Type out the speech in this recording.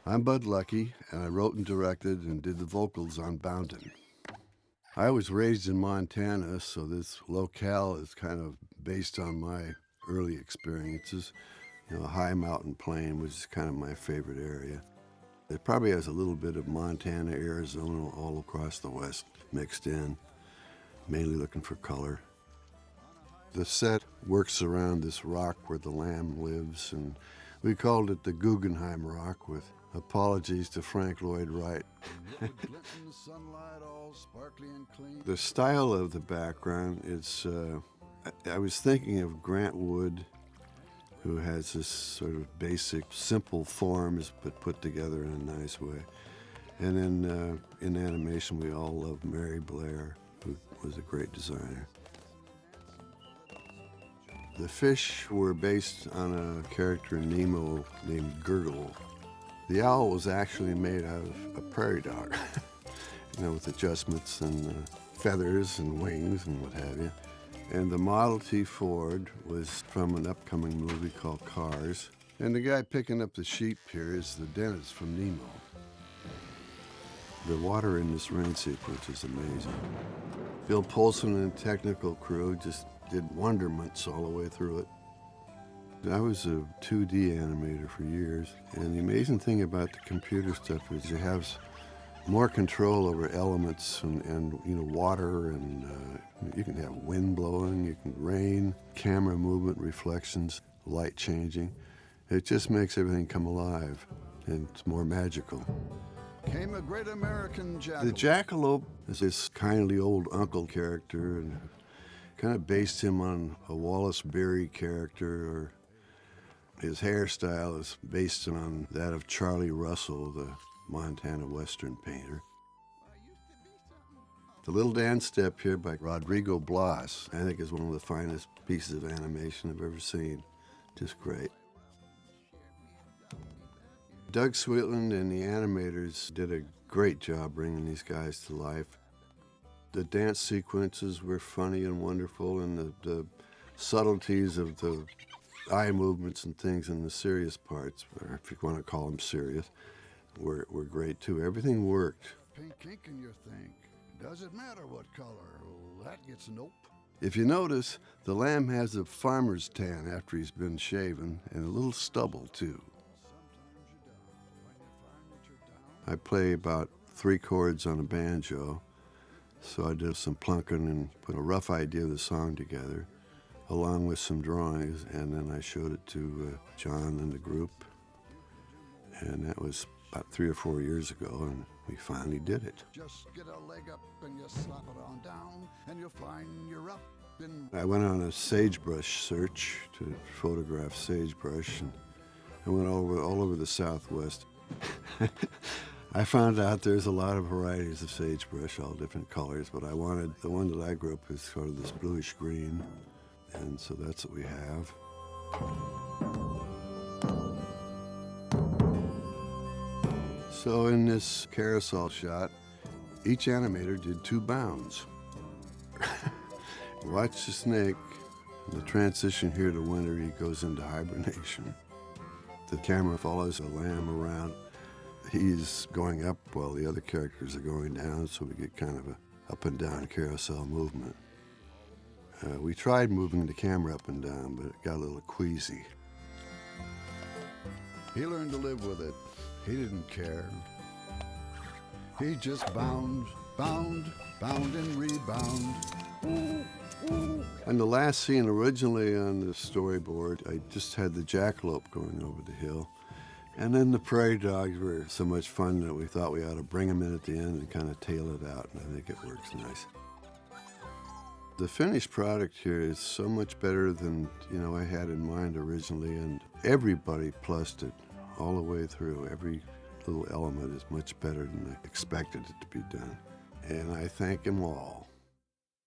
I'm Bud Lucky, and I wrote and directed and did the vocals on Boundin. I was raised in Montana, so this locale is kind of based on my early experiences. You know, a high mountain plain, which is kind of my favorite area. It probably has a little bit of Montana, Arizona, all across the West mixed in, mainly looking for color. The set works around this rock where the lamb lives, and we called it the Guggenheim Rock, with apologies to Frank Lloyd Wright. The style of the background is, I was thinking of Grant Wood, who has this sort of basic, simple forms, but put together in a nice way. And then in animation, we all love Mary Blair, who was a great designer. The fish were based on a character in Nemo named Gurgle. The owl was actually made out of a prairie dog, you know, with adjustments and feathers and wings and what have you. And the Model T Ford was from an upcoming movie called Cars. And the guy picking up the sheep here is the dentist from Nemo. The water in this rain sequence is amazing. Bill Polson and the technical crew just did wonderments all the way through it. I was a 2D animator for years, and the amazing thing about the computer stuff is it has more control over elements and you know, water, and you can have wind blowing, you can rain, camera movement, reflections, light changing. It just makes everything come alive, and it's more magical. Came a great American jackalope. The jackalope is this kindly old uncle character, and kind of based him on a Wallace Beery character, or his hairstyle is based on that of Charlie Russell, the Montana Western painter. The little dance step here by Rodrigo Blas, I think, is one of the finest pieces of animation I've ever seen. Just great. Doug Sweetland and the animators did a great job bringing these guys to life. The dance sequences were funny and wonderful, and the subtleties of the eye movements and things in the serious parts, or if you want to call them serious, were great too. Everything worked. Pink ink in your thing. Does it matter what color? Well, that gets nope. If you notice, the lamb has a farmer's tan after he's been shaven, and a little stubble too. I play about 3 chords on a banjo, so I did some plunking and put a rough idea of the song together, along with some drawings, and then I showed it to John and the group, and that was about 3 or 4 years ago, and we finally did it. Just get a leg up and you slap it on down, and you'll find you're up in... I went on a sagebrush search to photograph sagebrush, and I went all over the Southwest. I found out there's a lot of varieties of sagebrush, all different colors, but I wanted the one that I grew up with, sort of this bluish green, and so that's what we have. So in this carousel shot, each animator did 2 bounds. Watch the snake. The transition here to winter, he goes into hibernation. The camera follows a lamb around. He's going up while the other characters are going down, so we get kind of a up and down carousel movement. We tried moving the camera up and down, but it got a little queasy. He learned to live with it. He didn't care. He just bound, bound, bound and rebound. And the last scene originally on the storyboard, I just had the jackalope going over the hill. And then the prairie dogs were so much fun that we thought we ought to bring them in at the end and kind of tail it out, and I think it works nice. The finished product here is so much better than, you know, I had in mind originally, and everybody plussed it all the way through. Every little element is much better than I expected it to be done. And I thank them all.